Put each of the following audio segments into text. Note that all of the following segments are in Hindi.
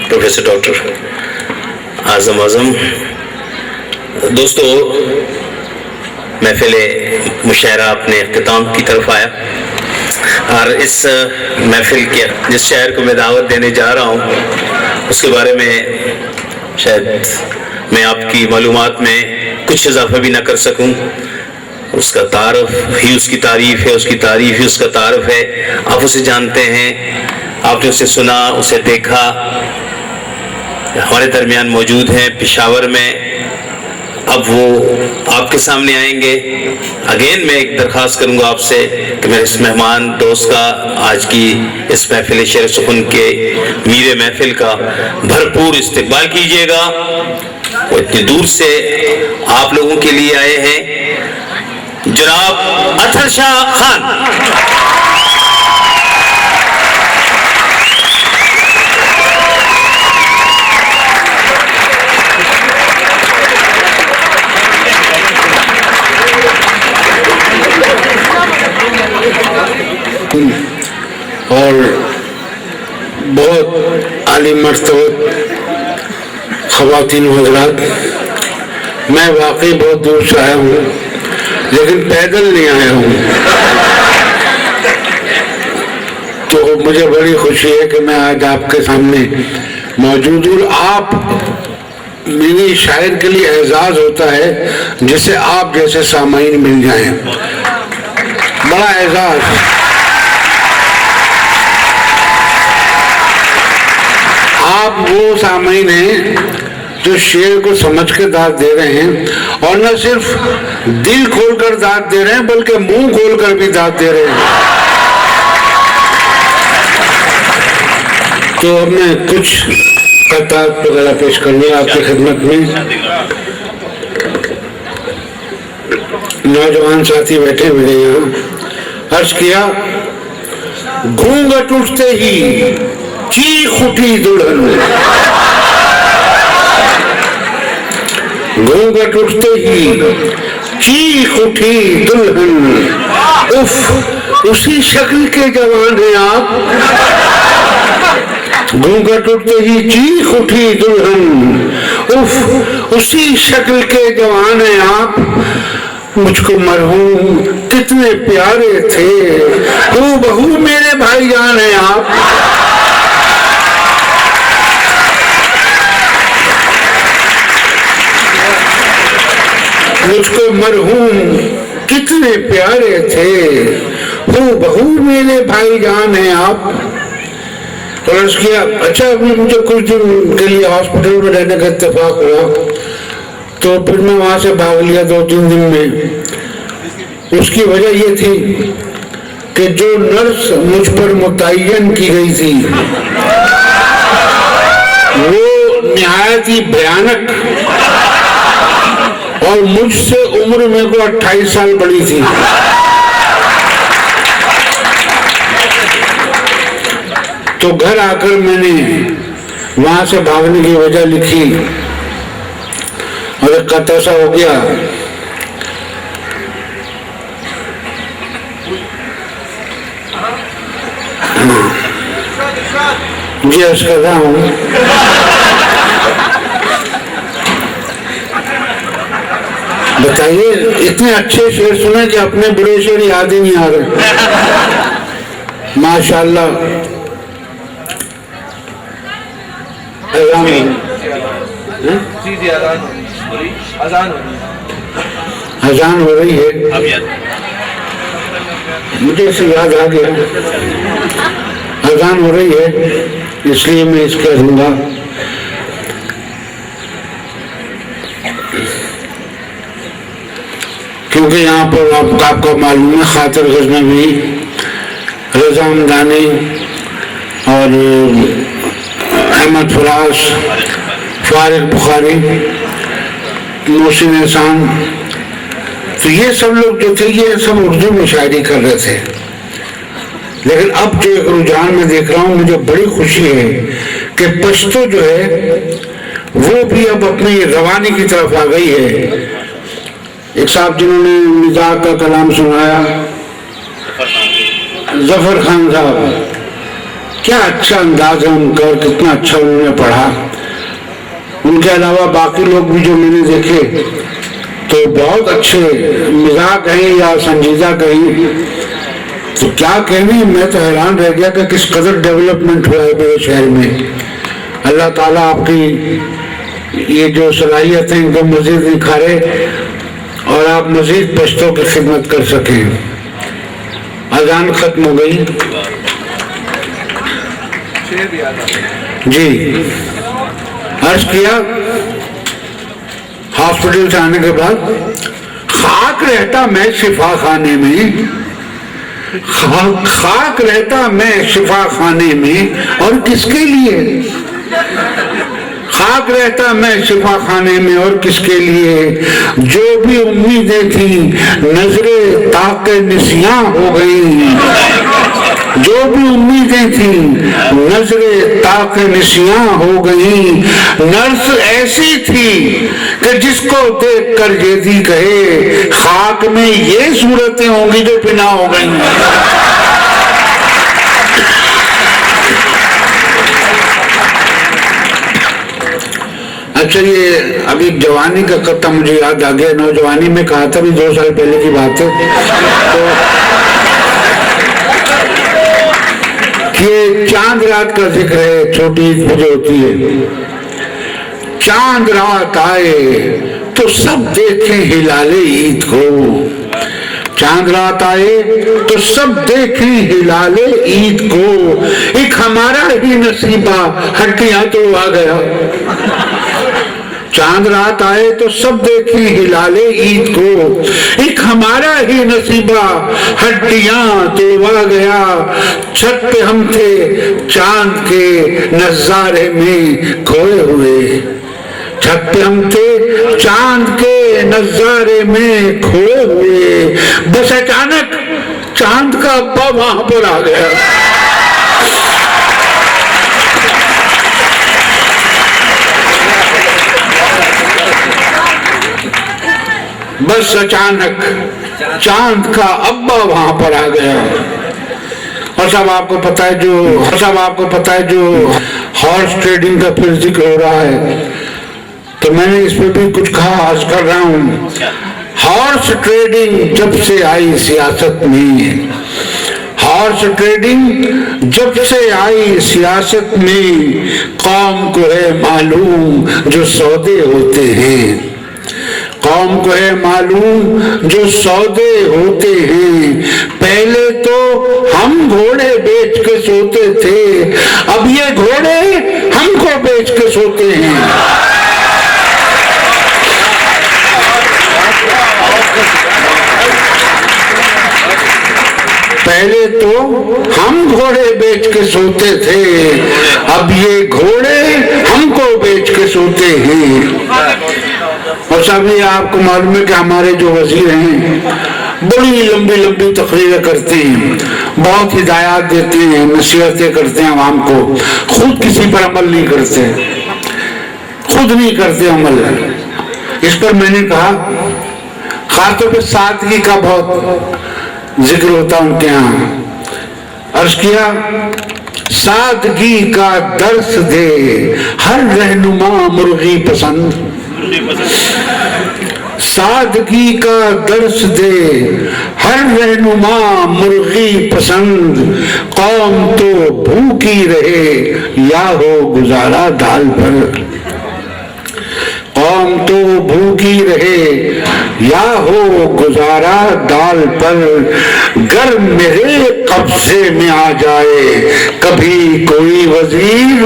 प्रोफेसर डॉक्टर आज़म आज़म। दोस्तों, महफिल मुशायरा अपने इख्तिताम की तरफ आया और इस महफिल के जिस शायर को मैं दावत देने जा रहा हूँ उसके बारे में शायद मैं आपकी मालूमात में कुछ इजाफा भी ना कर सकूँ। उसका तारफ़ ही उसकी तारीफ़ है, उसकी तारीफ़ ही उसका तारफ़ है। आप उसे जानते हैं, आपने उसे सुना, उसे देखा, हमारे दरमियान मौजूद हैं पेशावर में। अब वो आपके सामने आएंगे। अगेन मैं एक दरख्वास्त करूंगा आपसे कि मेरे इस मेहमान दोस्त का आज की इस महफिल शेर सुकून के मीरे महफिल का भरपूर इस्तेकबाल कीजिएगा। वो इतनी दूर से आप लोगों के लिए आए हैं। जनाब अतहर शाह खान। और बहुत आली मर्तबा ख़वातीन हज़रात, मैं वाकई बहुत दूर से आया हूँ लेकिन पैदल नहीं आया हूँ। तो मुझे बड़ी खुशी है कि मैं आज आपके सामने मौजूद हूँ। आप मेरी शायर के लिए एजाज़ होता है जिसे आप जैसे सामाईन मिल जाएं, बड़ा एजाज़। आप वो सामाईन हैं जो शेर को समझ के दाद दे रहे हैं और न सिर्फ दिल खोलकर दाद दे रहे हैं बल्कि मुंह खोलकर भी दाद दे रहे हैं। तो अब मैं कुछ कतार वगैरह पेश करूंगा आपकी खिदमत में। नौजवान साथी बैठे मेरे यहाँ। अर्ज किया, घूंघट उठते ही चीख उठी दुल्हन, घूंघट उठते ही चीख उठी दुल्हन, उफ उसी शक्ल के जवान हैं आप। घूंघट उठते ही चीख उठी दुल्हन, उफ उसी शक्ल के जवान हैं आप। मुझको मरहूम कितने प्यारे थे, वो बहू मेरे भाईजान हैं आप। मुझको मरहूम कितने प्यारे थे, वो बहू मेरे भाईजान हैं आप। तो अर्ज किया, अच्छा अभी मुझे कुछ दिन के लिए हॉस्पिटल में रहने का इत्तेफाक हुआ, तो फिर मैं वहां से भाग लिया 2-3 दिन में। उसकी वजह ये थी कि जो नर्स मुझ पर मुतय्यन की गई थी वो निहायत ही भयानक और मुझसे उम्र में को 28 साल बड़ी थी। तो घर आकर मैंने वहां से भागने की वजह लिखी और एक कत ऐसा हो गया जी अर्ज कर रहा हूँ। बताइए, इतने अच्छे शेर सुने कि अपने बुरे शेर याद ही नहीं आ रहे। माशाल्लाह। अजान हो रही है, मुझे इसे याद आ गया। अजान हो रही है इसलिए मैं इसका दूंगा। क्योंकि यहाँ पर आपका मालूम है खातिर गज़नवी, रज़ा हमदानी और अहमद फराज, फारिक बुखारी, मोहसिन एहसान, तो ये सब लोग जो थे ये सब उर्दू में शायरी कर रहे थे। लेकिन अब जो एक रुझान में देख रहा हूँ, मुझे बड़ी खुशी है कि पश्तो जो है वो भी अब अपनी रवानी की तरफ आ गई है। एक साहब जिन्होंने मिजाज का कलाम सुनाया, जफर खान साहब, क्या अच्छा अंदाज है उनका और कितना अच्छा उन्होंने पढ़ा। उनके अलावा बाकी लोग भी जो मैंने देखे तो बहुत अच्छे मिजाज कहीं या संजीदा कहीं, तो क्या कहने, मैं तो हैरान रह गया कि किस कदर डेवलपमेंट हुआ है मेरे शहर में। अल्लाह ताला आपकी ये जो सलाहियत है इनको मजीद निखारे और आप मजीद बस्तों की खिदमत कर सकें। अजान खत्म हो गई जी। अर्ज किया हॉस्पिटल से आने के बाद, खाक रहता मैं शिफा खाने में, खाक रहता मैं शिफा खाने में, और किसके लिए? खाक रहता मैं शिफा खाने में और किसके लिए? जो भी उम्मीदें थी नजरे ताके निसियां हो गई, जो भी उम्मीदें थी नजरे ताके निसियां हो गई। नर्स ऐसी थी कि जिसको देख कर जैदी कहे खाक में ये सूरतें होंगी जो बिना हो गई। अच्छा, ये अभी जवानी का कत्ता मुझे याद आ गया। नौजवानी में कहा था, भी 2 साल पहले की बात है, तो ये चांद रात का जिक्र है, छोटी ईद जो होती है। चांद रात आए तो सब देखें हिलाले ईद को, चांद रात आए तो सब देखें हिलाले ईद को। एक हमारा ही नसीबा हड्डियां तो आ गया। चांद रात आए तो सब देखें हिलाले ईद को, एक हमारा ही नसीबा हड्डियां तोड़वा गया। छत पे हम थे चांद के नजारे में खोए हुए, छत पे हम थे चांद के नजारे में खोए हुए। बस अचानक चांद का अब्बा वहां पर आ गया। बस अचानक चांद का अब्बा वहां पर आ गया। और सब आपको पता है जो हॉर्स ट्रेडिंग का फिर जिक्र हो रहा है, तो मैंने इस पर भी कुछ कहा, आज कर रहा हूं। हॉर्स ट्रेडिंग जब से आई सियासत में, हॉर्स ट्रेडिंग जब से आई सियासत में, कौम को है मालूम जो सौदे होते हैं, कौम को है मालूम जो सौदे होते हैं। पहले तो हम घोड़े बेच के सोते थे, अब ये घोड़े हमको बेच के सोते हैं। पहले तो हम घोड़े बेच के सोते थे, अब ये घोड़े हमको बेच के सोते हैं। और सभी आपको मालूम है कि हमारे जो वजीर हैं बड़ी लंबी लंबी तकरीरें करते हैं, बहुत हिदायत देते हैं, नसीहतें करते हैं आवाम को, खुद किसी पर अमल नहीं करते, खुद नहीं करते अमल। इस पर मैंने कहा, खासतौर पर सादगी का बहुत जिक्र होता उनके यहाँ। अर्ज किया, सादगी का दर्स दे हर रहनुमा मुर्गी पसंद, सादगी का दर्स दे हर रहनुमा मुर्गी पसंद। कौम तो भूखी रहे या हो गुजारा दाल पर, कौम तो भूखी रहे या हो गुजारा दाल पर। गर मेरे कब्जे में आ जाए कभी कोई वजीर,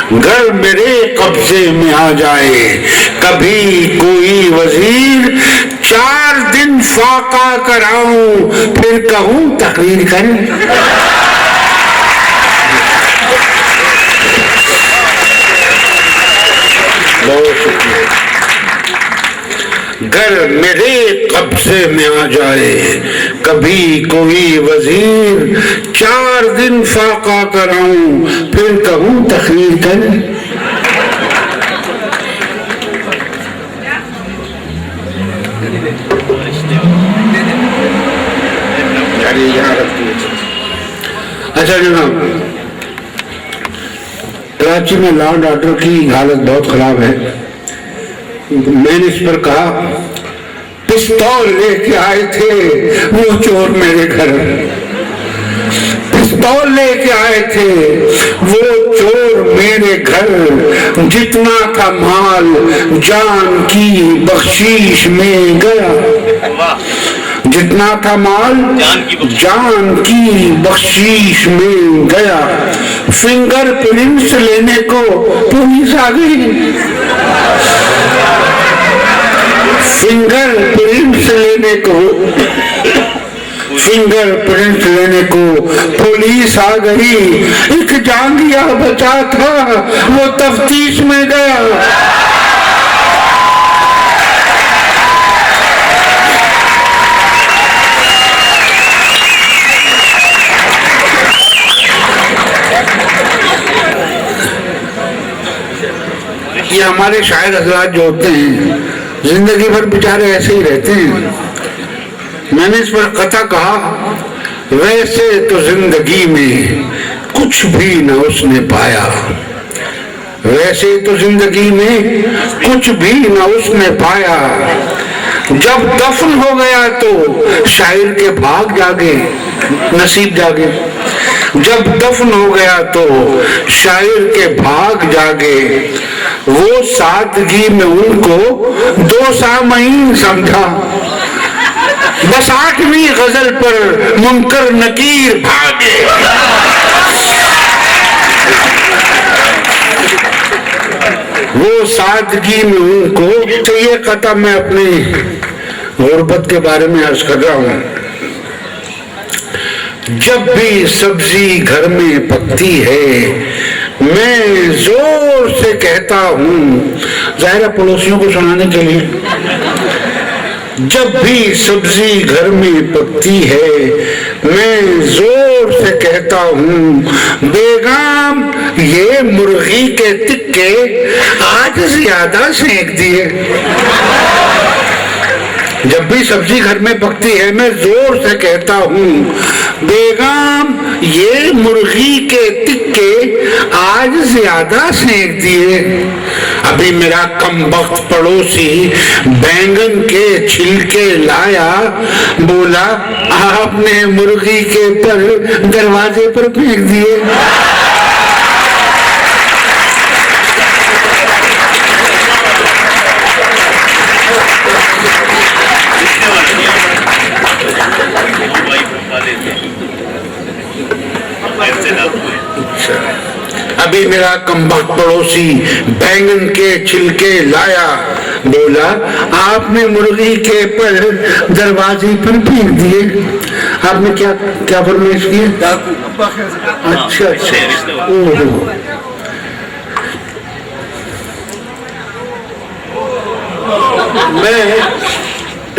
घर मेरे कब्जे में आ जाए कभी कोई वजीर। 4 दिन फाका कराऊं फिर कहूं तकरीर कर। घर मेरे कब्जे में आ जाए कभी कोई वजीर। 4 दिन फाका कराऊं फिर कहूं तकरीर कर। रही है, यहाँ रखती है। अच्छा जनाब, कराची में लॉ एंड ऑर्डर की हालत बहुत खराब है। मैंने इस पर कहा, पिस्तौल लेके आए थे वो चोर मेरे घर, पिस्तौल लेके आए थे वो चोर मेरे घर, जितना था माल जान की बख्शीश में गया, जितना था माल जान की बख्शीश में गया। फिंगर प्रिंट्स लेने को पुलिस आ गई, फिंगर प्रिंट्स लेने को, फिंगर प्रिंट लेने को पुलिस आ गई। एक जांगिया बचा था वो तफ्तीश में गया। ये हमारे शायर हजरात जो होते हैं जिंदगी भर बेचारे ऐसे ही रहते हैं। मैंने इस पर कथा कहा, वैसे तो जिंदगी में कुछ भी न उसने पाया, वैसे तो जिंदगी में कुछ भी न उसने पाया। जब दफन हो गया तो शायर के भाग जागे, नसीब जागे। जब दफन हो गया तो शायर के भाग जागे। वो सादगी में उनको 2 सामईन समझा, बस 8वीं गजल पर मुनकर नकीर भागे। वो सादगी में उनको, तो ये कथा मैं अपनी गुर्बत के बारे में अर्ज कर रहा हूं। जब भी सब्जी घर में पकती है मैं जोर से कहता हूँ, जाहिर पड़ोसियों को सुनाने के लिए, जब भी सब्जी घर में पकती है मैं जोर से कहता हूँ, बेगम ये मुर्गी के टिक्के आज ज्यादा सेंक दिए। जब भी सब्जी घर में पकती है मैं जोर से कहता हूँ, बेगम ये मुर्गी के टिक्के आज ज्यादा सेंक दिए। अभी मेरा कमबख्त पड़ोसी बैंगन के छिलके लाया, बोला आपने मुर्गी के पर दरवाजे पर फेंक दिए। अभी मेरा कमबख्त पड़ोसी बैंगन के छिलके लाया, बोला आपने मुर्गी के पर दरवाजे पर फेंक दिए। आपने क्या क्या फरमाइश की? अच्छा अच्छा, ओहो। मैं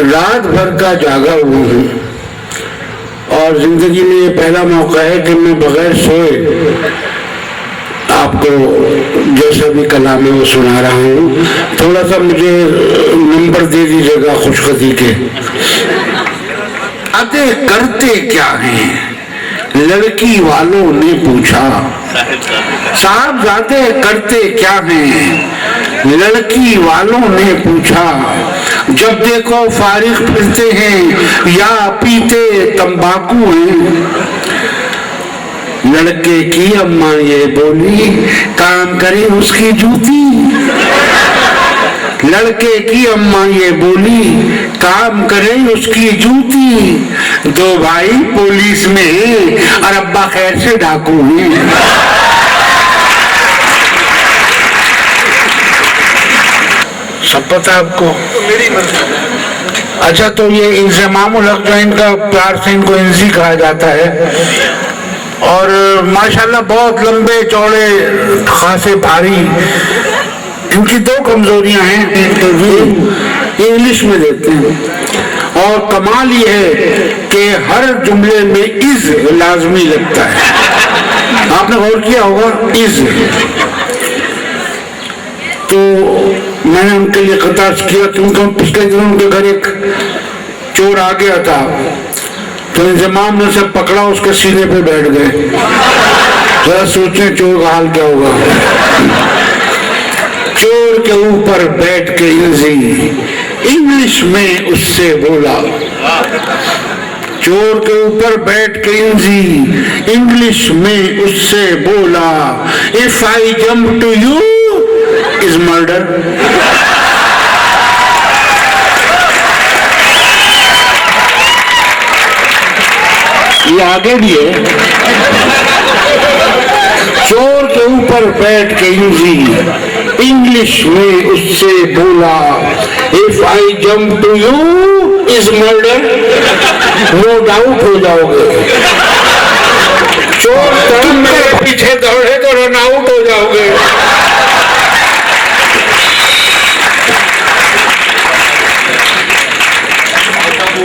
रात भर का जागा हुआ हूँ और जिंदगी में ये पहला मौका है कि मैं बगैर सोए आपको जैसा भी कलाम है वो सुना रहा हूँ। थोड़ा सा मुझे नंबर दे दीजिएगा खुशखती के। अरे करते क्या हैं, लड़की वालों ने पूछा। साहबजादे करते क्या हैं, लड़की वालों ने पूछा। जब देखो फारिग फिरते हैं या पीते तंबाकू हैं। लड़के की अम्मा ये बोली, काम करे उसकी जूती। लड़के की अम्मा ये बोली, काम करे उसकी जूती। 2 भाई पुलिस में हैं और अब्बा खैर से डाकू हैं। सब पता आपको? अच्छा, तो ये इंजमामुल हक, जो इनका प्यार से इनको इंजी कहा जाता है, और माशाल्लाह बहुत लंबे चौड़े खासे भारी। इनकी 2 कमजोरियां हैं, इंटरव्यू इंग्लिश में देते हैं और कमाल ये है कि हर जुमले में इज लाजमी लगता है। आपने गौर किया होगा, इज। तो मैंने उनके लिए खताश किया क्योंकि पिछले दिनों उनके घर एक चोर आ गया था, तो इंतजाम ने सब पकड़ा, उसके सीने पे बैठ गए। जरा सोचें चोर का हाल क्या होगा। चोर के ऊपर बैठ के इंजी इंग्लिश में उससे बोला, चोर के ऊपर बैठ के इंजी इंग्लिश में उससे बोला, if I jump to you is murder. ये आगे भी है। चोर के ऊपर बैठ के इंजी इंग्लिश में उससे बोला, if I jump to you is murder. No doubt हो जाओगे। चोर तुम मेरे पीछे दौड़े तो रन आउट हो जाओगे।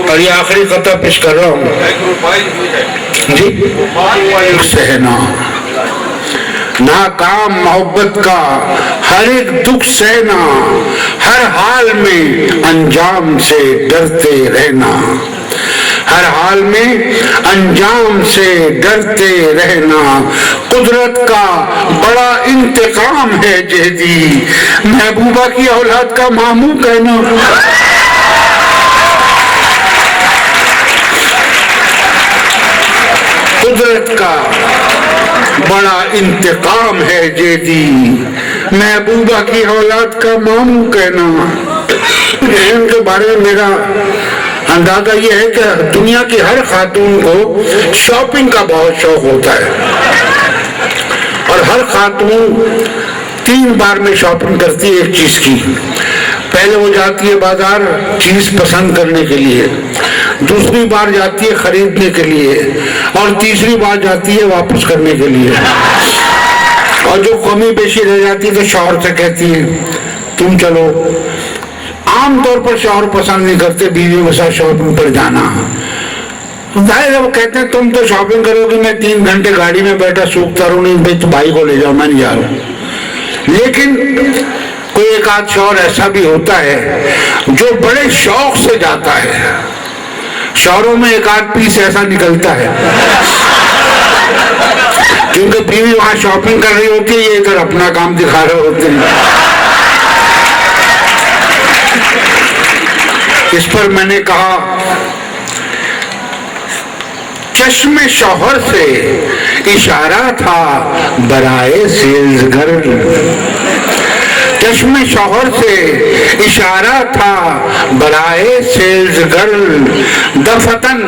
और ये आखिरी कथा पेश कर रहा हूं जी। सहना नाकाम मोहब्बत का हर एक दुख सहना, हर हाल में अंजाम से डरते रहना, हर हाल में अंजाम से डरते रहना। कुदरत का बड़ा इंतकाम है जहदी, महबूबा की औलाद का मामू कहना। कुदरत का बड़ा इंतकाम है जेदी, महबूबा की औलाद का मामू कहना। इनके बारे में मेरा अंदाजा ये है कि दुनिया की हर खातून को शॉपिंग का बहुत शौक होता है और हर खातून 3 बार में शॉपिंग करती है एक चीज की। पहले वो जाती है बाजार चीज पसंद करने के लिए, दूसरी बार जाती है खरीदने के लिए और तीसरी बार जाती है वापस करने के लिए। और जो कमी बेशी रह जाती है तो शौहर से कहती है तुम चलो। आमतौर पर शौहर पसंद नहीं करते बीवी के साथ शॉपिंग पर जाना। जाहिर है वो कहते हैं तुम तो शॉपिंग करोगे, मैं 3 घंटे गाड़ी में बैठा सूखता रहूं, नहीं भाई तो भाई को ले जाओ, मैं नहीं जा रहा हूं। लेकिन कोई एक आध शौहर ऐसा भी होता है जो बड़े शौक से जाता है। शौहरों में एक आध पीस ऐसा निकलता है क्योंकि बीवी वहां शॉपिंग कर रही होती है, ये इधर अपना काम दिखा रहे होते हैं। इस पर मैंने कहा चश्मे शौहर से इशारा था बराए सेल्स गर्ल। चश्मे शौहर से इशारा था बराए सेल्स गर्ल। दफतन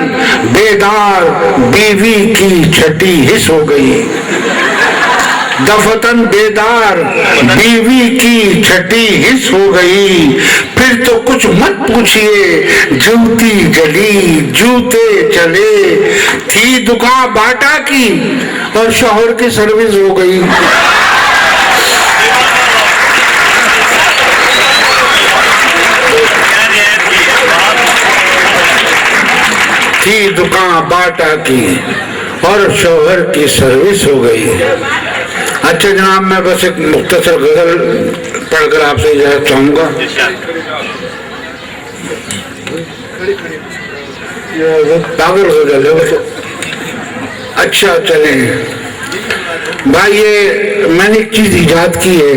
बेदार बीवी की छठी हिस्स हो गई। दफतन बेदार बीवी की छठी हिस्स हो गई। फिर तो कुछ मत पूछिए, जूती जली जूते चले। थी दुकान बाटा की और शौहर की सर्विस हो गई। थी दुकान बाटा की और शौहर की सर्विस हो गई। अच्छा जनाब, मैं बस एक मुख्तसर गजल पढ़कर आपसे इजाजत चाहूंगा। पागल गजल है वो तो। अच्छा चले भाई, ये मैंने एक चीज इजाद की है,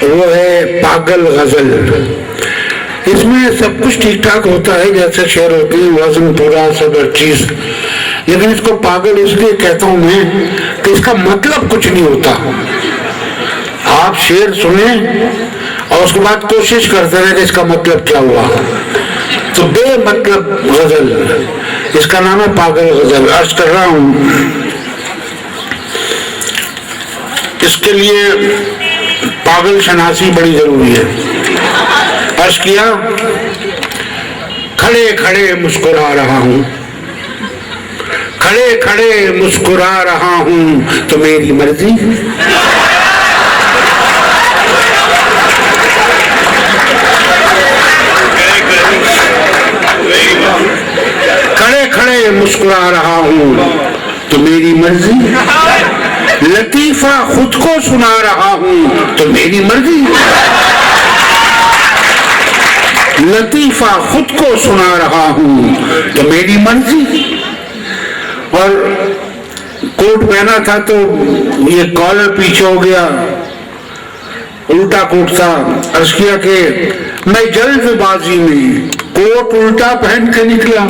वो है पागल गजल। इसमें सब कुछ ठीक ठाक होता है, जैसे शेर होती है, वजन पूरा सब चीज, लेकिन इसको पागल इसलिए कहता हूं मैं कि इसका मतलब कुछ नहीं होता। आप शेर सुने और उसके बाद कोशिश करते रहे कि इसका मतलब क्या हुआ, तो बेमतलब गजल, इसका नाम है पागल गजल। अर्ज कर रहा हूं, इसके लिए पागल शनासी बड़ी जरूरी है। अर्ज किया, खड़े खड़े मुस्कुरा रहा हूं, खड़े खड़े मुस्कुरा रहा हूं तो मेरी मर्जी। खड़े खड़े मुस्कुरा रहा हूं तो मेरी मर्जी। लतीफा खुद को सुना रहा हूं तो मेरी मर्जी। लतीफा खुद को सुना रहा हूं तो मेरी मर्जी। और कोट पहना था तो ये कॉलर पीछे हो गया, उल्टा कोट था। अर्ज किया कि मैं जल्दबाजी में कोट उल्टा पहन के निकला,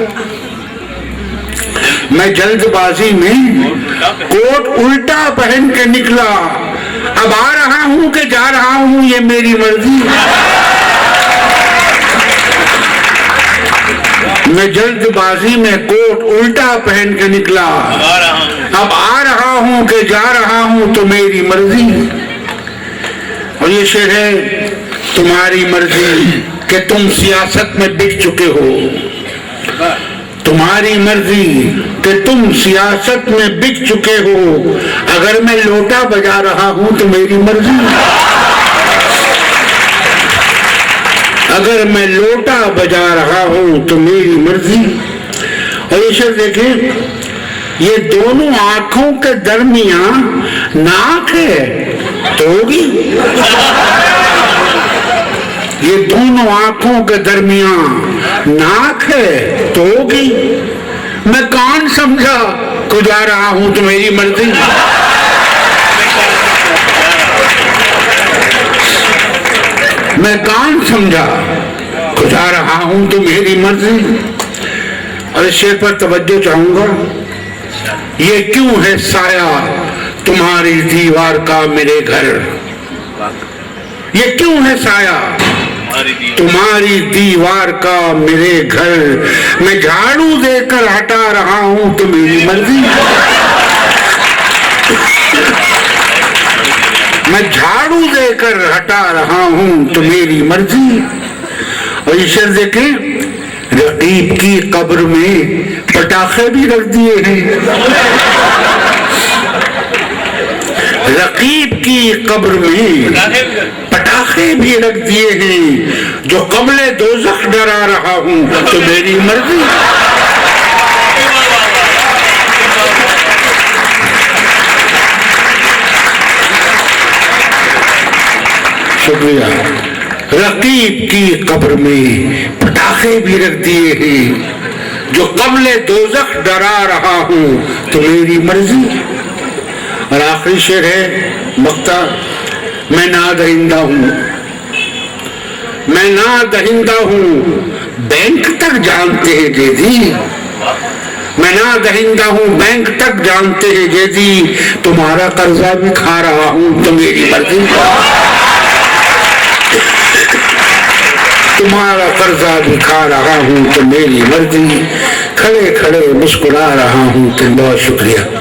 मैं जल्दबाजी में कोट उल्टा पहन के निकला। अब आ रहा हूं कि जा रहा हूं ये मेरी मर्जी। मैं जल्दबाजी में कोट उल्टा पहन के निकला, अब आ रहा हूं कि जा रहा हूं तो मेरी मर्जी। और ये शेर है, तुम्हारी मर्जी कि तुम सियासत में बिक चुके हो, तुम्हारी मर्जी कि तुम सियासत में बिक चुके हो। अगर मैं लोटा बजा रहा हूं तो मेरी मर्जी, अगर मैं लोटा बजा रहा हूं तो मेरी मर्जी। और ये शेर देखिए, ये दोनों आंखों के दरमियान नाक है तो होगी, ये दोनों आंखों के दरमियान नाक है तो होगी। मैं कान समझा को जा रहा हूं तो मेरी मर्जी, मैं कान समझा को जा रहा हूं तो मेरी मर्जी। और इस शेर पर तवज्जो चाहूंगा, ये क्यों है साया तुम्हारी दीवार का मेरे घर, ये क्यों है साया तुम्हारी दीवार का मेरे घर। मैं झाड़ू देकर हटा रहा हूं तो मेरी मर्जी, मैं झाड़ू देकर हटा रहा हूं तो मेरी मर्जी। और ईश्वर देखे, रकीब की कब्र में पटाखे भी रख दिए हैं, रकीब की कब्र में पटाखे भी रख दिए हैं। जो कमले दोज़ख डरा रहा हूं तो मेरी मर्जी। शुक्रिया। रकीब की कब्र में पटाखे भी रख दिए हैं, जो कमले दोज़ख डरा रहा हूं तो मेरी मर्जी। और आखिरी शेर है मक्ता, मैं ना दरिंदा हूं, मैं ना दरिंदा हूं बैंक तक जानते हैं जेदी, मैं ना दरिंदा हूं बैंक तक जानते हैं जेदी। तुम्हारा कर्जा भी खा रहा हूं तो मेरी मर्जी, तुम्हारा कर्जा भी खा रहा हूं तो मेरी मर्जी। खड़े खड़े मुस्कुरा रहा हूं तो बहुत शुक्रिया।